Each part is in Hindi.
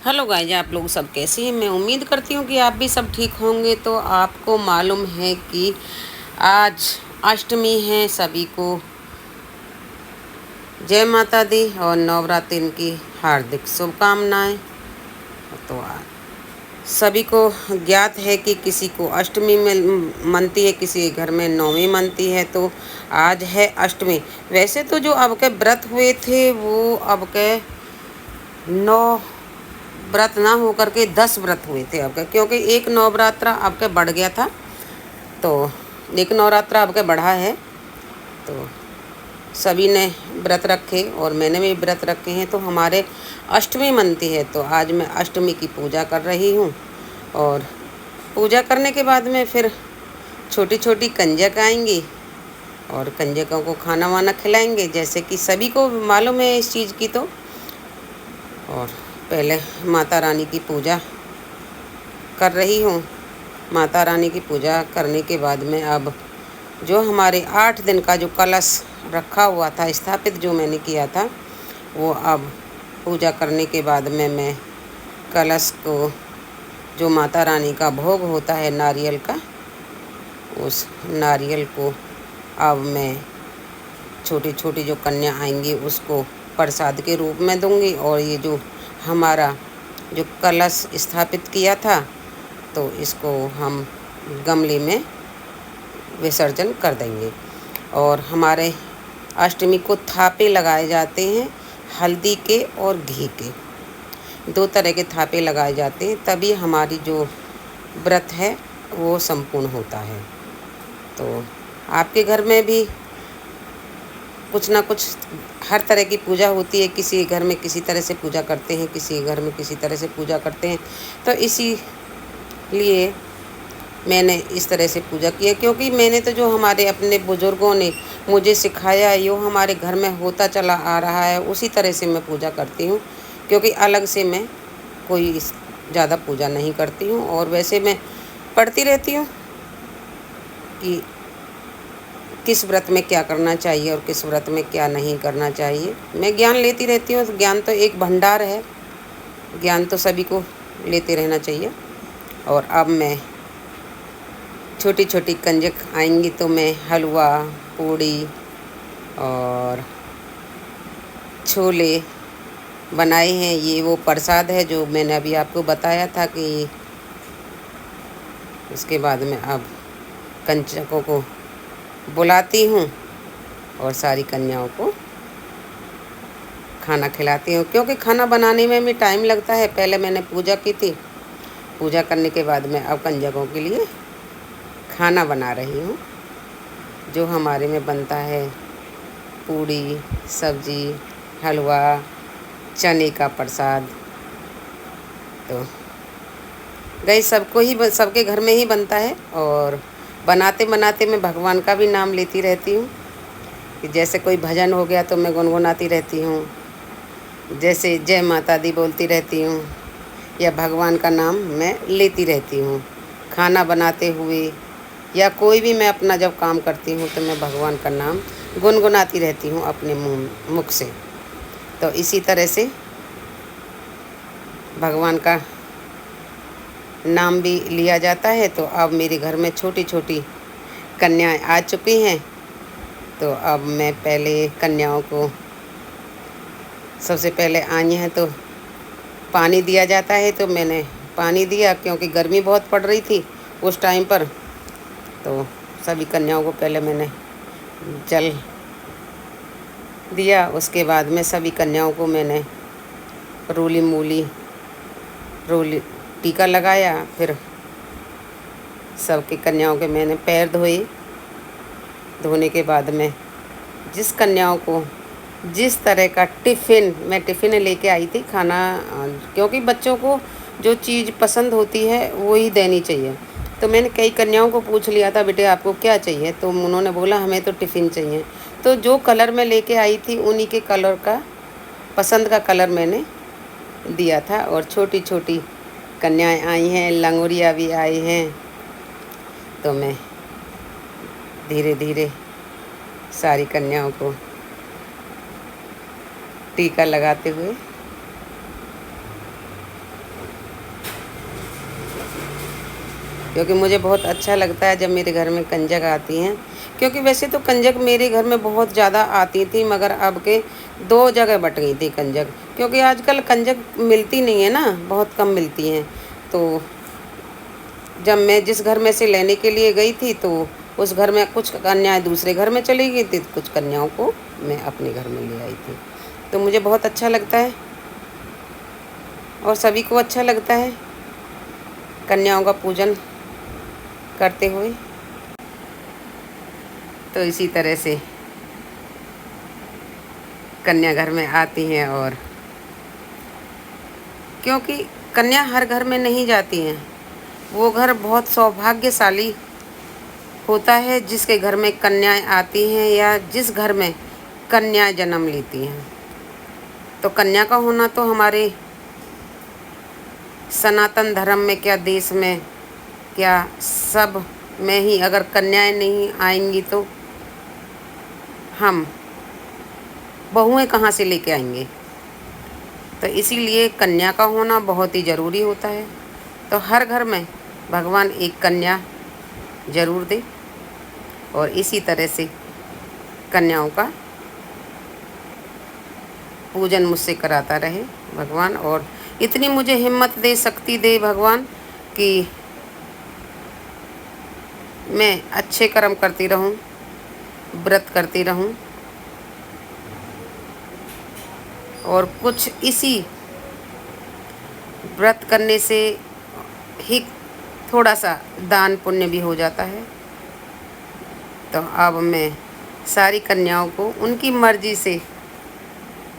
हेलो गाइज, आप लोग सब कैसे हैं। मैं उम्मीद करती हूँ कि आप भी सब ठीक होंगे। तो आपको मालूम है कि आज अष्टमी है। सभी को जय माता दी और नवरात्रि की हार्दिक शुभकामनाएं। तो सभी को ज्ञात है कि किसी को अष्टमी में मनती है, किसी के घर में नौमी मनती है। तो आज है अष्टमी। वैसे तो जो अब के व्रत हुए थे वो अब के 9 व्रत ना हो करके 10 व्रत हुए थे अब के, क्योंकि एक नवरात्रा अब के बढ़ गया था। तो एक नवरात्रा अब के बढ़ा है। तो सभी ने व्रत रखे और मैंने भी व्रत रखे हैं। तो हमारे अष्टमी मनती है। तो आज मैं अष्टमी की पूजा कर रही हूँ और पूजा करने के बाद में फिर छोटी छोटी कंजक आएंगी और कंजकों को खाना वाना खिलाएंगे, जैसे कि सभी को मालूम है इस चीज़ की। तो और पहले माता रानी की पूजा कर रही हूँ। माता रानी की पूजा करने के बाद में अब जो हमारे 8 दिन का जो कलश रखा हुआ था, स्थापित जो मैंने किया था, वो अब पूजा करने के बाद में मैं कलश को, जो माता रानी का भोग होता है नारियल का, उस नारियल को अब मैं छोटी छोटी जो कन्या आएंगी उसको प्रसाद के रूप में दूंगी। और ये जो हमारा जो कलश स्थापित किया था, तो इसको हम गमले में विसर्जन कर देंगे। और हमारे अष्टमी को थापे लगाए जाते हैं, हल्दी के और घी के। 2 तरह के थापे लगाए जाते हैं, तभी हमारी जो व्रत है वो संपूर्ण होता है। तो आपके घर में भी कुछ ना कुछ हर तरह की पूजा होती है। किसी घर में किसी तरह से पूजा करते हैं, किसी घर में किसी तरह से पूजा करते हैं। तो इसीलिए मैंने इस तरह से पूजा की है, क्योंकि मैंने तो जो हमारे अपने बुज़ुर्गों ने मुझे सिखाया है, यो हमारे घर में होता चला आ रहा है, उसी तरह से मैं पूजा करती हूँ। क्योंकि अलग से मैं कोई ज़्यादा पूजा नहीं करती हूँ। और वैसे मैं पढ़ती रहती हूँ कि किस व्रत में क्या करना चाहिए और किस व्रत में क्या नहीं करना चाहिए। मैं ज्ञान लेती रहती हूँ। ज्ञान तो एक भंडार है, ज्ञान तो सभी को लेते रहना चाहिए। और अब मैं छोटी छोटी कंजक आएंगी तो मैं हलवा, पूड़ी और छोले बनाए हैं। ये वो प्रसाद है जो मैंने अभी आपको बताया था कि उसके बाद में अब कंजकों को बुलाती हूँ और सारी कन्याओं को खाना खिलाती हूँ। क्योंकि खाना बनाने में भी टाइम लगता है। पहले मैंने पूजा की थी, पूजा करने के बाद में अब कंजकों के लिए खाना बना रही हूँ। जो हमारे में बनता है पूड़ी, सब्जी, हलवा, चने का प्रसाद। तो गई सबको ही सबके घर में ही बनता है। और बनाते बनाते मैं भगवान का भी नाम लेती रहती हूँ कि जैसे कोई भजन हो गया तो मैं गुनगुनाती रहती हूँ, जैसे जय माता दी बोलती रहती हूँ, या भगवान का नाम मैं लेती रहती हूँ। खाना बनाते हुए या कोई भी मैं अपना जब काम करती हूँ तो मैं भगवान का नाम गुनगुनाती रहती हूँ अपने मुख से। तो इसी तरह से भगवान का नाम भी लिया जाता है। तो अब मेरे घर में छोटी छोटी कन्याएं आ चुकी हैं। तो अब मैं पहले कन्याओं को, सबसे पहले आई हैं तो पानी दिया जाता है। तो मैंने पानी दिया, क्योंकि गर्मी बहुत पड़ रही थी उस टाइम पर। तो सभी कन्याओं को पहले मैंने जल दिया। उसके बाद में सभी कन्याओं को मैंने रोली टीका लगाया। फिर सबकी कन्याओं के मैंने पैर धोए। धोने के बाद में जिस कन्याओं को जिस तरह का मैं टिफ़िन लेके आई थी खाना, क्योंकि बच्चों को जो चीज़ पसंद होती है वो ही देनी चाहिए। तो मैंने कई कन्याओं को पूछ लिया था, बेटे आपको क्या चाहिए? तो उन्होंने बोला हमें तो टिफ़िन चाहिए। तो जो कलर मैं लेके आई थी उन्हीं के कलर का, पसंद का कलर मैंने दिया था। और छोटी छोटी कन्याएं आई हैं, लंगोरिया भी आई हैं। तो मैं धीरे धीरे सारी कन्याओं को टीका लगाते हुए क्योंकि मुझे बहुत अच्छा लगता है जब मेरे घर में कंजक आती हैं। क्योंकि वैसे तो कंजक मेरे घर में बहुत ज़्यादा आती थी, मगर अब के 2 जगह बँट गई थी कंजक, क्योंकि आजकल कंजक मिलती नहीं है ना, बहुत कम मिलती हैं। तो जब मैं जिस घर में से लेने के लिए गई थी, तो उस घर में कुछ कन्याएँ दूसरे घर में चली गई थी, कुछ कन्याओं को मैं अपने घर में ले आई थी। तो मुझे बहुत अच्छा लगता है और सभी को अच्छा लगता है कन्याओं का पूजन करते हुए। तो इसी तरह से कन्या घर में आती हैं, और क्योंकि कन्या हर घर में नहीं जाती हैं, वो घर बहुत सौभाग्यशाली होता है जिसके घर में कन्याएं आती हैं या जिस घर में कन्याएं जन्म लेती हैं। तो कन्या का होना तो हमारे सनातन धर्म में, क्या देश में, क्या सब में ही अगर कन्याएं नहीं आएंगी तो हम बहुएं कहाँ से लेके आएंगे। तो इसीलिए कन्या का होना बहुत ही ज़रूरी होता है। तो हर घर में भगवान एक कन्या ज़रूर दे, और इसी तरह से कन्याओं का पूजन मुझसे कराता रहे भगवान, और इतनी मुझे हिम्मत दे, शक्ति दे भगवान कि मैं अच्छे कर्म करती रहूं, व्रत करती रहूं, और कुछ इसी व्रत करने से ही थोड़ा सा दान पुण्य भी हो जाता है। तो अब मैं सारी कन्याओं को उनकी मर्ज़ी से,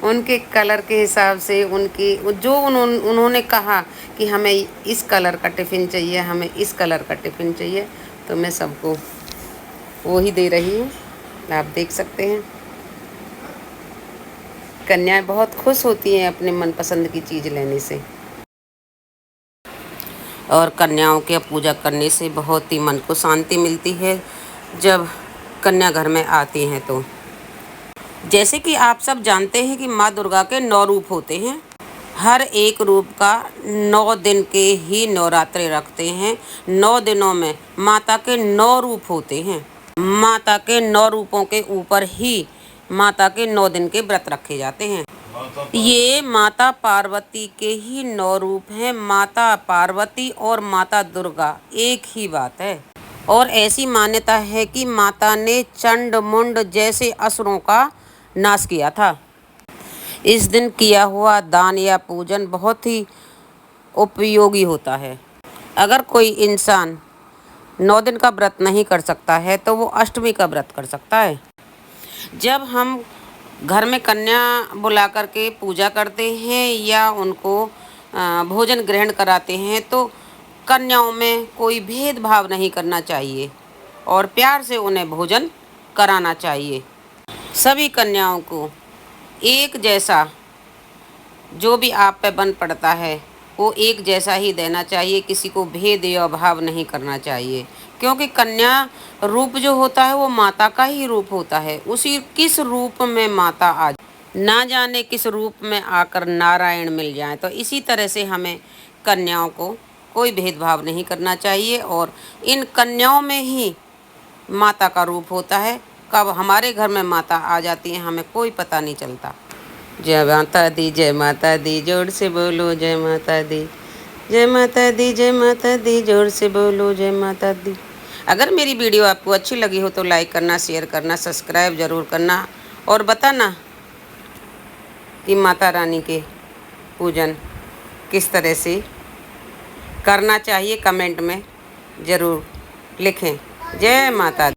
उनके कलर के हिसाब से, उनकी जो उन्होंने कहा कि हमें इस कलर का टिफ़िन चाहिए, हमें इस कलर का टिफ़िन चाहिए, तो मैं सबको वो ही दे रही हूँ। आप देख सकते हैं कन्याएं बहुत खुश होती हैं अपने मनपसंद की चीज़ लेने से, और कन्याओं के पूजा करने से बहुत ही मन को शांति मिलती है जब कन्या घर में आती हैं। तो जैसे कि आप सब जानते हैं कि माँ दुर्गा के 9 रूप होते हैं। हर एक रूप का 9 दिन के ही नवरात्रे रखते हैं। 9 दिनों में माता के 9 रूप होते हैं। माता के 9 रूपों के ऊपर ही माता के 9 दिन के व्रत रखे जाते हैं। ये माता पार्वती के ही 9 रूप हैं। माता पार्वती और माता दुर्गा एक ही बात है, और ऐसी मान्यता है कि माता ने चंड मुंड जैसे असुरों का नाश किया था। इस दिन किया हुआ दान या पूजन बहुत ही उपयोगी होता है। अगर कोई इंसान 9 दिन का व्रत नहीं कर सकता है तो वो अष्टमी का व्रत कर सकता है। जब हम घर में कन्या बुला करके पूजा करते हैं या उनको भोजन ग्रहण कराते हैं, तो कन्याओं में कोई भेदभाव नहीं करना चाहिए और प्यार से उन्हें भोजन कराना चाहिए। सभी कन्याओं को एक जैसा जो भी आप पे बन पड़ता है वो एक जैसा ही देना चाहिए, किसी को भेद या भाव नहीं करना चाहिए, क्योंकि कन्या रूप जो होता है वो माता का ही रूप होता है। उसी किस रूप में माता आ, ना जाने किस रूप में आकर नारायण मिल जाए। तो इसी तरह से हमें कन्याओं को कोई भेदभाव नहीं करना चाहिए, और इन कन्याओं में ही माता का रूप होता है। कब हमारे घर में माता आ जाती है हमें कोई पता नहीं चलता। जय माता दी, जय माता दी, जोर से बोलो जय माता दी, जय माता दी, जय माता दी, जोर से बोलो जय माता दी। अगर मेरी वीडियो आपको अच्छी लगी हो तो लाइक करना, शेयर करना, सब्सक्राइब ज़रूर करना, और बताना कि माता रानी के पूजन किस तरह से करना चाहिए, कमेंट में ज़रूर लिखें। जय माता दी।